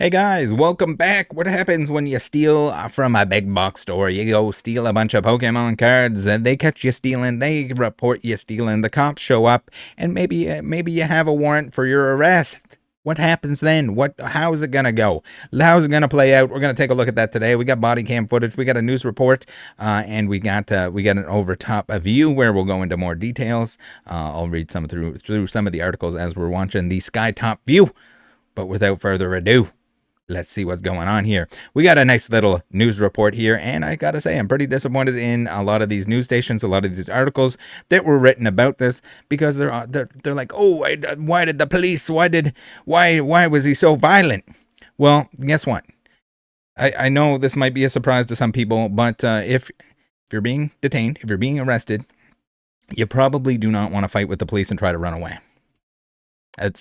Hey guys, welcome back. What happens when you steal from a big box store? You go steal a bunch of Pokemon cards and they catch you stealing. They report you stealing. The cops show up and maybe you have a warrant for your arrest. What happens then? How's it gonna go? How's it gonna play out? We're gonna take a look at that today. We got body cam footage, we got a news report, and we got an over top view where we'll go into more details. I'll read some through some of the articles as we're watching the sky top view. But without further ado, let's see what's going on here. We got a nice little news report here, and I gotta say I'm pretty disappointed in a lot of these news stations, a lot of these articles that were written about this, because they're like, oh, why did the police? Why was he so violent? Well, guess what? I know this might be a surprise to some people, but if you're being detained, if you're being arrested, you probably do not want to fight with the police and try to run away.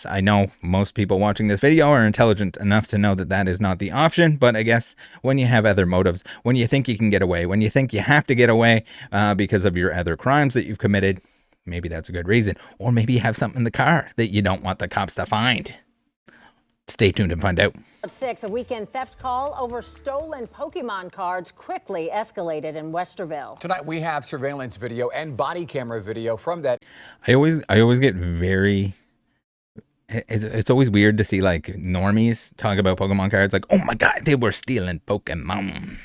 I know most people watching this video are intelligent enough to know that that is not the option, but I guess when you have other motives, when you think you can get away, when you think you have to get away because of your other crimes that you've committed, maybe that's a good reason. Or maybe you have something in the car that you don't want the cops to find. Stay tuned and find out. At 6, a weekend theft call over stolen Pokemon cards quickly escalated in Westerville. Tonight we have surveillance video and body camera video from that. I always get very... It's always weird to see like normies talk about Pokemon cards like, oh my god, they were stealing Pokemon.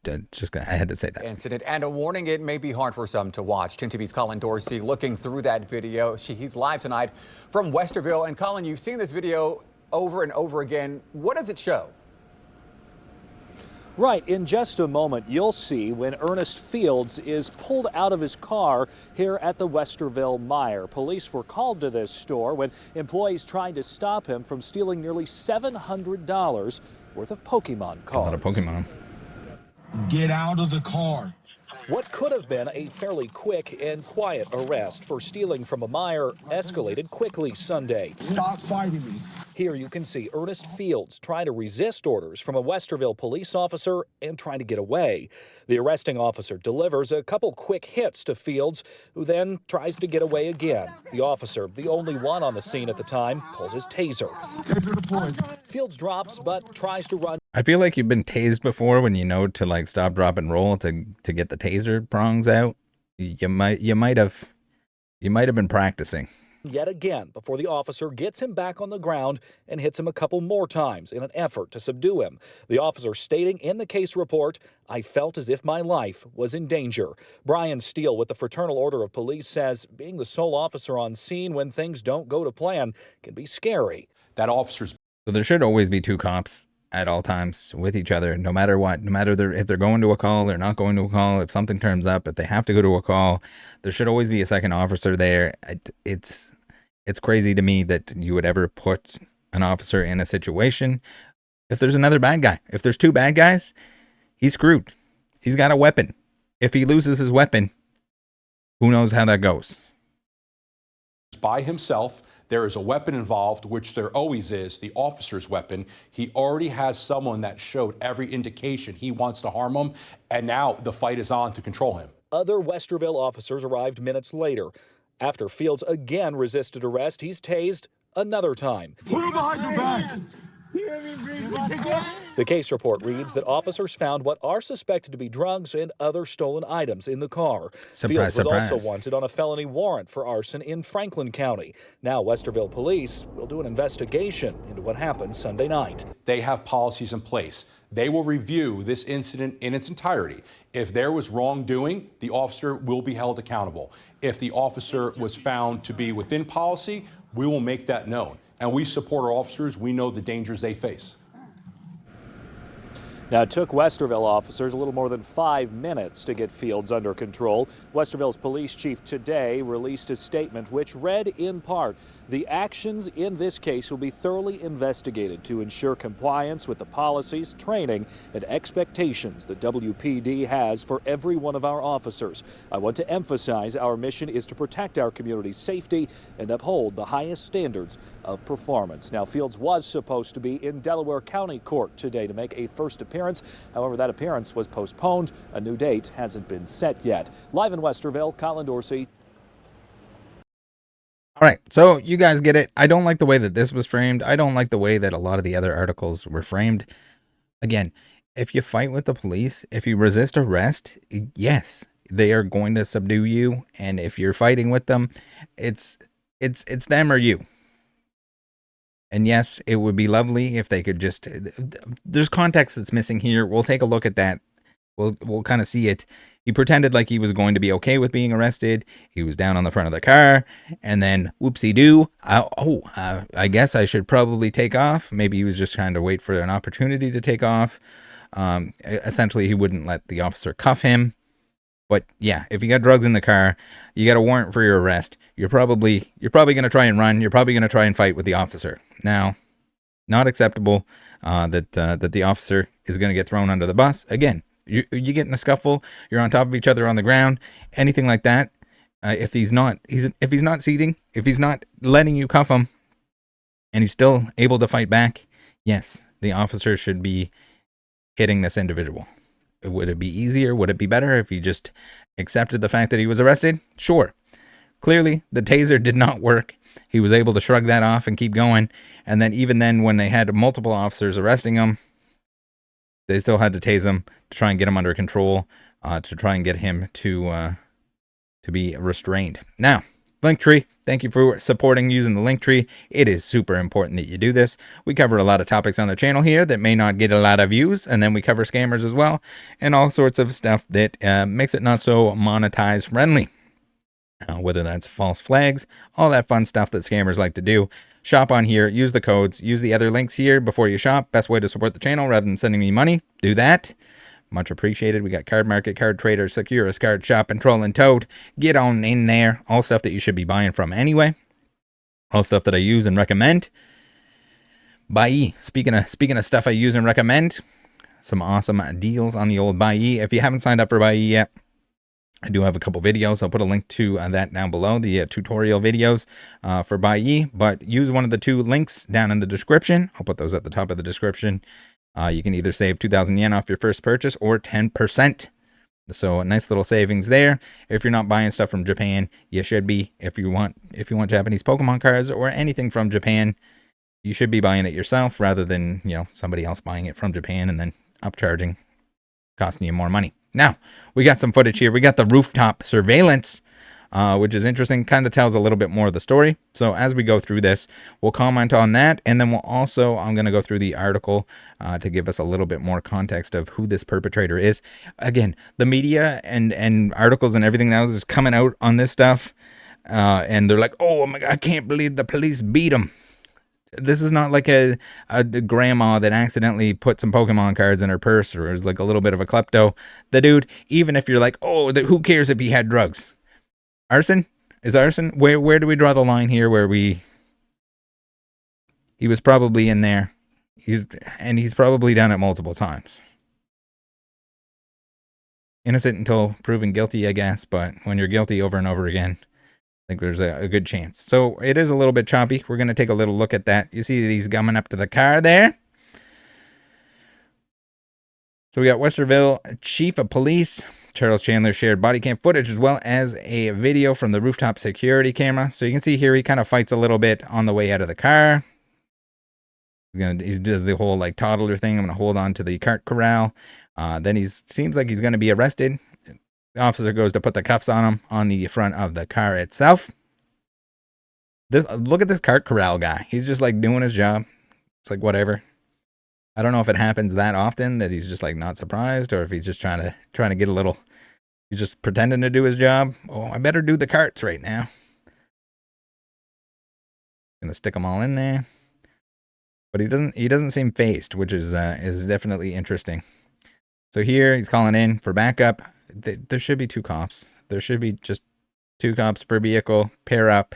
I had to say that. Incident and a warning, it may be hard for some to watch. 10 TV's Colin Dorsey looking through that video. He's live tonight from Westerville. And Colin, you've seen this video over and over again. What does it show? Right, in just a moment, you'll see when Ernest Fields is pulled out of his car here at the Westerville Meijer. Police were called to this store when employees tried to stop him from stealing nearly $700 worth of Pokemon cards. That's a lot of Pokemon. Get out of the car. What could have been a fairly quick and quiet arrest for stealing from a Meijer escalated quickly Sunday. Stop fighting me. Here you can see Ernest Fields trying to resist orders from a Westerville police officer and trying to get away. The arresting officer delivers a couple quick hits to Fields, who then tries to get away again. The officer, the only one on the scene at the time, pulls his taser. Fields drops but tries to run. I feel like you've been tased before when you know to like stop, drop, and roll to get the taser prongs out. You might have been practicing. Yet again before the officer gets him back on the ground and hits him a couple more times in an effort to subdue him. The officer stating in the case report, "I felt as if my life was in danger." Brian Steele with the Fraternal Order of Police says being the sole officer on scene when things don't go to plan can be scary. That officer's... So there should always be two cops at all times with each other, no matter what, no matter if they're going to a call or not going to a call, if something turns up, if they have to go to a call, there should always be a second officer there. It's crazy to me that you would ever put an officer in a situation. If there's another bad guy, if there's two bad guys, he's screwed. He's got a weapon. If he loses his weapon, who knows how that goes. By himself. There is a weapon involved, which there always is, the officer's weapon. He already has someone that showed every indication he wants to harm him, and now the fight is on to control him. Other Westerville officers arrived minutes later. After Fields again resisted arrest, he's tased another time. Put him behind your back. The case report reads that officers found what are suspected to be drugs and other stolen items in the car. Surprise, Fields was surprise. also wanted on a felony warrant for arson in Franklin County. Now Westerville police will do an investigation into what happened Sunday night. They have policies in place. They will review this incident in its entirety. If there was wrongdoing, the officer will be held accountable. If the officer was found to be within policy, we will make that known. And we support our officers. We know the dangers they face. Now, it took Westerville officers a little more than 5 minutes to get Fields under control. Westerville's police chief today released a statement which read in part, "The actions in this case will be thoroughly investigated to ensure compliance with the policies, training, and expectations the WPD has for every one of our officers. I want to emphasize our mission is to protect our community's safety and uphold the highest standards of performance." Now, Fields was supposed to be in Delaware County Court today to make a first appearance. However, that appearance was postponed. A new date hasn't been set yet. Live in Westerville, Colin Dorsey. All right, so you guys get it. I don't like the way that this was framed. I don't like the way that a lot of the other articles were framed. Again, if you fight with the police, if you resist arrest, yes, they are going to subdue you. And if you're fighting with them, it's them or you. And yes, it would be lovely if they could just. There's context that's missing here. We'll take a look at that. We'll kind of see it. He pretended like he was going to be okay with being arrested. He was down on the front of the car, and then whoopsie-doo. I guess I should probably take off. Maybe he was just trying to wait for an opportunity to take off. Essentially, he wouldn't let the officer cuff him. But yeah, if you got drugs in the car, you got a warrant for your arrest. You're probably going to try and run. You're probably going to try and fight with the officer. Now, not acceptable that the officer is going to get thrown under the bus. Again, you get in a scuffle, you're on top of each other on the ground, anything like that. If he's not seating, if he's not letting you cuff him, and he's still able to fight back, yes, the officer should be hitting this individual. Would it be easier? Would it be better if he just accepted the fact that he was arrested? Sure. Clearly, the taser did not work. He was able to shrug that off and keep going. And then even then, when they had multiple officers arresting him, they still had to tase him to try and get him under control, to try and get him to be restrained. Now, Linktree, thank you for supporting using the Linktree. It is super important that you do this. We cover a lot of topics on the channel here that may not get a lot of views, and then we cover scammers as well, and all sorts of stuff that makes it not so monetized friendly. Whether that's false flags, all that fun stuff that scammers like to do. Shop on here, use the codes, use the other links here before you shop. Best way to support the channel rather than sending me money, do that. Much appreciated. We got Card Market, Card Trader, Securus, Card Shop, and Troll and Toad. Get on in there. All stuff that you should be buying from anyway. All stuff that I use and recommend. Buyee. Speaking of stuff I use and recommend, some awesome deals on the old Buyee. If you haven't signed up for Buyee yet, I do have a couple videos. I'll put a link to that down below, the tutorial videos for Buyee. But use one of the two links down in the description. I'll put those at the top of the description. You can either save 2,000 yen off your first purchase or 10%. So a nice little savings there. If you're not buying stuff from Japan, you should be. If you want Japanese Pokemon cards or anything from Japan, you should be buying it yourself rather than, somebody else buying it from Japan and then upcharging, costing you more money. Now, we got some footage here. We got the rooftop surveillance, which is interesting. Kind of tells a little bit more of the story. So as we go through this, we'll comment on that. And then I'm going to go through the article to give us a little bit more context of who this perpetrator is. Again, the media and articles and everything that was coming out on this stuff. And they're like, oh my God, I can't believe the police beat him. This is not like a grandma that accidentally put some Pokemon cards in her purse or is like a little bit of a klepto. The dude, even if you're like, oh, who cares if he had drugs? Arson? Is arson? Where do we draw the line here where he was probably in there. He's probably done it multiple times. Innocent until proven guilty, I guess, but when you're guilty over and over again, I think there's a good chance. So it is a little bit choppy. We're going to take a little look at that. You see that he's coming up to the car there. So we got Westerville Chief of Police Charles Chandler shared body cam footage as well as a video from the rooftop security camera. So you can see here he kind of fights a little bit on the way out of the car. He does the whole like toddler thing. I'm going to hold on to the cart corral. Then seems like he's going to be arrested. The officer goes to put the cuffs on him on the front of the car itself. Look at this cart corral guy. He's just like doing his job. It's like whatever. I don't know if it happens that often that he's just like not surprised, or if he's just trying to get a little. He's just pretending to do his job. Oh, I better do the carts right now. Gonna stick them all in there, but he doesn't seem phased, which is definitely interesting. So here he's calling in for backup. There should be 2 cops. There should be just 2 cops per vehicle. Pair up.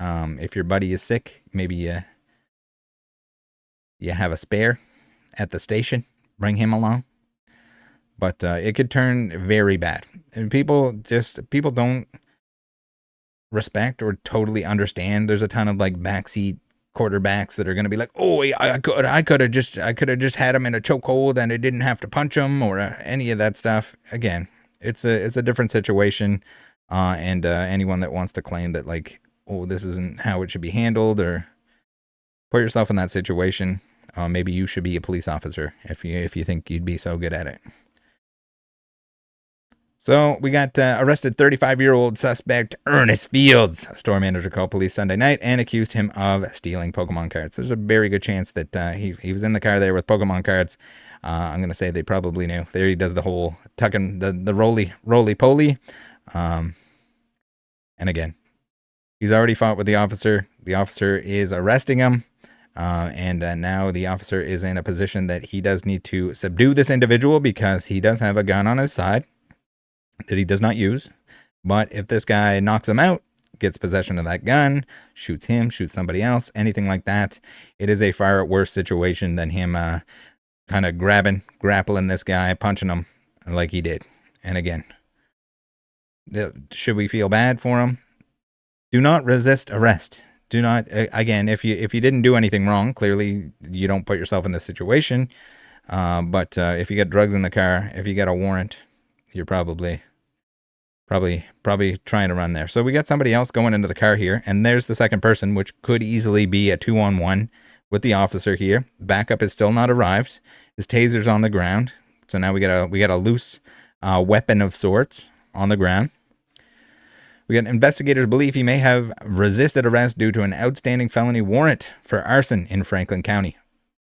If your buddy is sick, maybe you have a spare at the station. Bring him along. But it could turn very bad. And people don't respect or totally understand. There's a ton of like backseat quarterbacks that are going to be like, oh, I could have just had him in a chokehold and I didn't have to punch him or any of that stuff. Again, it's a different situation. And anyone that wants to claim that like, oh, this isn't how it should be handled, or put yourself in that situation. Maybe you should be a police officer if you think you'd be so good at it. So we got arrested 35-year-old suspect Ernest Fields. A store manager called police Sunday night and accused him of stealing Pokemon cards. There's a very good chance that he was in the car there with Pokemon cards. I'm going to say they probably knew. There he does the whole tucking, the roly-poly. And again, he's already fought with the officer. The officer is arresting him. And now the officer is in a position that he does need to subdue this individual because he does have a gun on his side that he does not use. But if this guy knocks him out, gets possession of that gun, shoots him, shoots somebody else, anything like that, it is a far worse situation than him kind of grappling this guy, punching him like he did. And again, should we feel bad for him? Do not resist arrest. Do not, again, if you didn't do anything wrong, clearly you don't put yourself in this situation. But if you get drugs in the car, if you get a warrant, you're probably trying to run there. So we got somebody else going into the car here, and there's the second person, which could easily be a 2-on-1 with the officer here. Backup is still not arrived. His taser's on the ground. So now we got a loose weapon of sorts on the ground. We got investigators believe he may have resisted arrest due to an outstanding felony warrant for arson in Franklin County.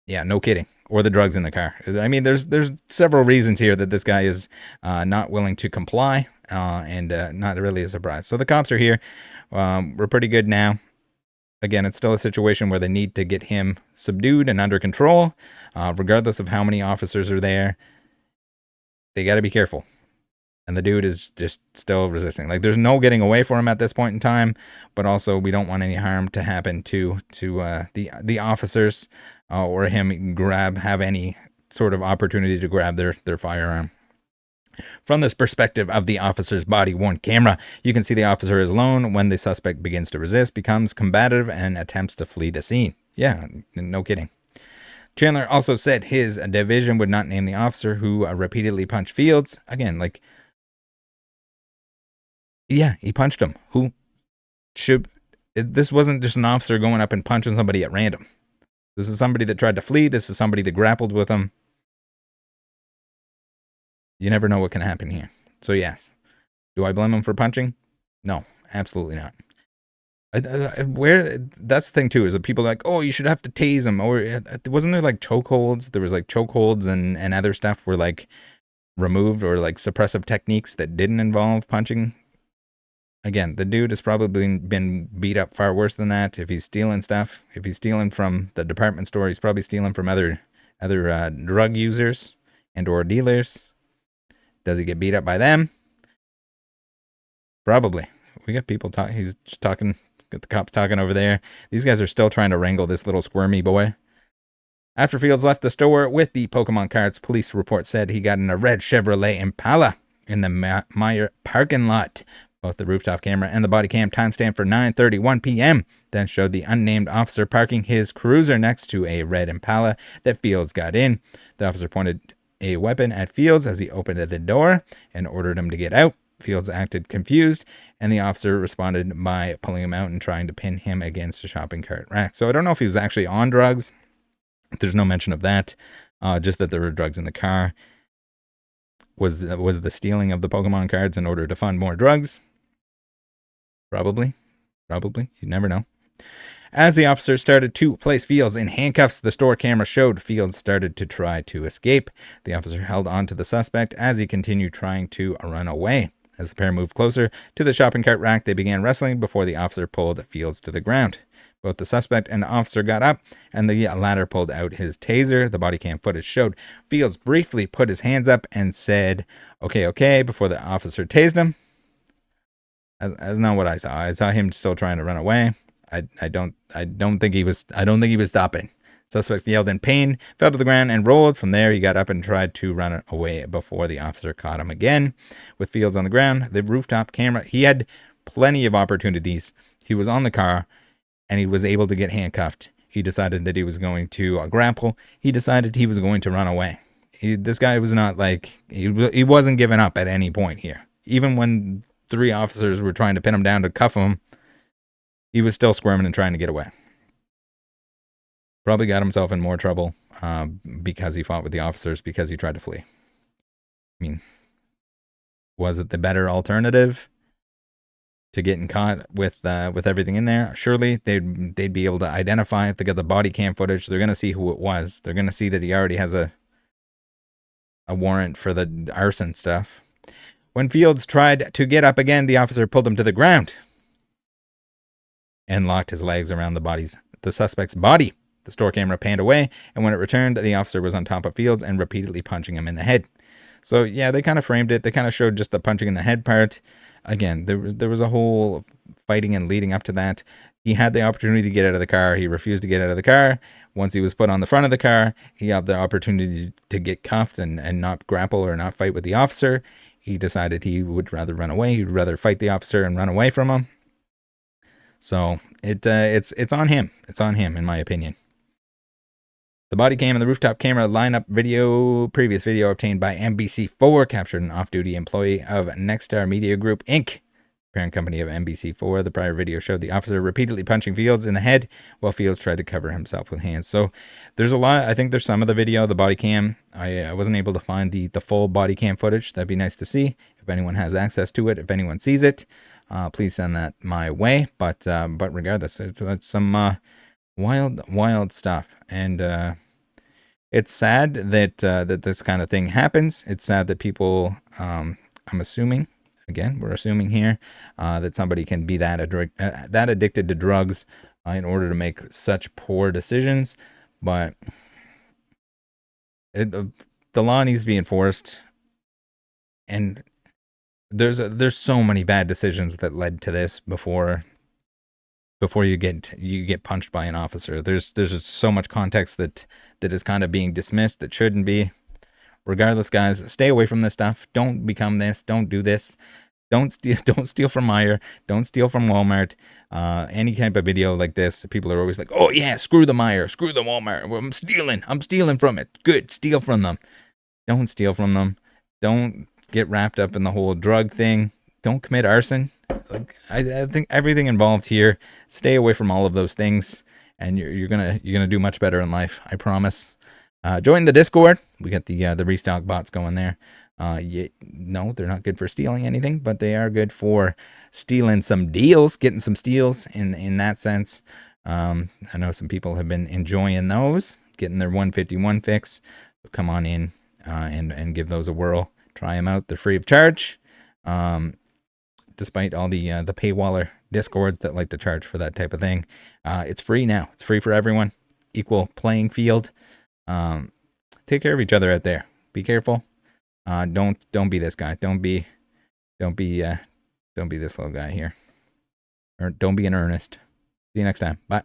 Yeah, no kidding. Or the drugs in the car. I mean, there's several reasons here that this guy is not willing to comply, and not really a surprise. So the cops are here. We're pretty good now. Again, it's still a situation where they need to get him subdued and under control, regardless of how many officers are there. They got to be careful. And the dude is just still resisting. Like, there's no getting away for him at this point in time, but also we don't want any harm to happen to the officers, or him have any sort of opportunity to grab their firearm. From this perspective of the officer's body-worn camera, you can see the officer is alone when the suspect begins to resist, becomes combative, and attempts to flee the scene. Yeah, no kidding. Chandler also said his division would not name the officer who repeatedly punched Fields. Again, like, yeah, he punched him. This wasn't just an officer going up and punching somebody at random. This is somebody that tried to flee. This is somebody that grappled with him. You never know what can happen here. So yes. Do I blame him for punching? No, absolutely not. That's the thing too, is that people are like, oh, you should have to tase him. Or wasn't there like chokeholds? There was like chokeholds and other stuff were like removed, or like suppressive techniques that didn't involve punching. Again, the dude has probably been beat up far worse than that. If he's stealing stuff, if he's stealing from the department store, he's probably stealing from other drug users and or dealers. Does he get beat up by them? Probably. We got people talking. He's talking. Got the cops talking over there. These guys are still trying to wrangle this little squirmy boy. After Fields left the store with the Pokemon cards, police report said he got in a red Chevrolet Impala in the Meijer parking lot. Both the rooftop camera and the body cam timestamp for 9:31 p.m. then showed the unnamed officer parking his cruiser next to a red Impala that Fields got in. The officer pointed a weapon at Fields as he opened the door and ordered him to get out. Fields acted confused, and the officer responded by pulling him out and trying to pin him against a shopping cart rack. So I don't know if he was actually on drugs. There's no mention of that, just that there were drugs in the car. Was the stealing of the Pokemon cards in order to fund more drugs? Probably. You never know. As the officer started to place Fields in handcuffs, the store camera showed Fields started to try to escape. The officer held on to the suspect as he continued trying to run away. As the pair moved closer to the shopping cart rack, they began wrestling before the officer pulled Fields to the ground. Both the suspect and the officer got up, and the latter pulled out his taser. The body cam footage showed Fields briefly put his hands up and said, okay, before the officer tased him. That's not what I saw. I saw him still trying to run away. I don't think he was stopping. Suspect yelled in pain, fell to the ground, and rolled. From there, he got up and tried to run away before the officer caught him again. With Fields on the ground, the rooftop camera, he had plenty of opportunities. He was on the car, and he was able to get handcuffed. He decided that he was going to grapple. He decided he was going to run away. This guy was not like, he wasn't giving up at any point here. Even when 3 officers were trying to pin him down to cuff him, he was still squirming and trying to get away. Probably got himself in more trouble because he fought with the officers, because he tried to flee. I mean, was it the better alternative to getting caught with everything in there? Surely they'd be able to identify if they got the body cam footage. They're gonna see who it was. They're gonna see that he already has a warrant for the arson stuff. When Fields tried to get up again, the officer pulled him to the ground and locked his legs around the suspect's body. The store camera panned away, and when it returned, the officer was on top of Fields and repeatedly punching him in the head. So yeah, they kind of framed it. They kind of showed just the punching in the head part. Again, there was a whole fighting and leading up to that. He had the opportunity to get out of the car. He refused to get out of the car. Once he was put on the front of the car, he had the opportunity to get cuffed and not grapple or not fight with the officer. He decided he would rather run away. He'd rather fight the officer and run away from him. So it's on him. It's on him, in my opinion. The body cam and the rooftop camera lineup video, previous video obtained by NBC4, captured an off-duty employee of Nexstar Media Group, Inc., parent company of NBC4. The prior video showed the officer repeatedly punching Fields in the head while Fields tried to cover himself with hands. So there's a lot. I think there's some of the video, the body cam. I wasn't able to find the full body cam footage. That'd be nice to see. If anyone has access to it, if anyone sees it, please send that my way. But regardless, it's some wild stuff. And it's sad that that this kind of thing happens. It's sad that people, I'm assuming, again, we're assuming here, that somebody can be that addicted to drugs in order to make such poor decisions. But the law needs to be enforced. And there's so many bad decisions that led to this before you get punched by an officer. There's just so much context that is kind of being dismissed that shouldn't be. Regardless, guys, stay away from this stuff. Don't become this. Don't do this. Don't steal from Meijer. Don't steal from Walmart. Any type of video like this, people are always like, "Oh yeah, screw the Meijer, screw the Walmart. Well, I'm stealing from it. Good, steal from them." Don't steal from them. Don't get wrapped up in the whole drug thing. Don't commit arson. Like, I think everything involved here, stay away from all of those things, and you're gonna do much better in life. I promise. Join the Discord. We got the restock bots going there. No, they're not good for stealing anything, but they are good for stealing some deals, getting some steals in that sense. I know some people have been enjoying those, getting their 151 fix. So come on in and give those a whirl. Try them out. They're free of charge. Despite all the paywaller discords that like to charge for that type of thing, it's free now. It's free for everyone. Equal playing field. Take care of each other out there. Be careful. Don't be this guy. Don't be this little guy here. Or don't be in earnest. See you next time. Bye.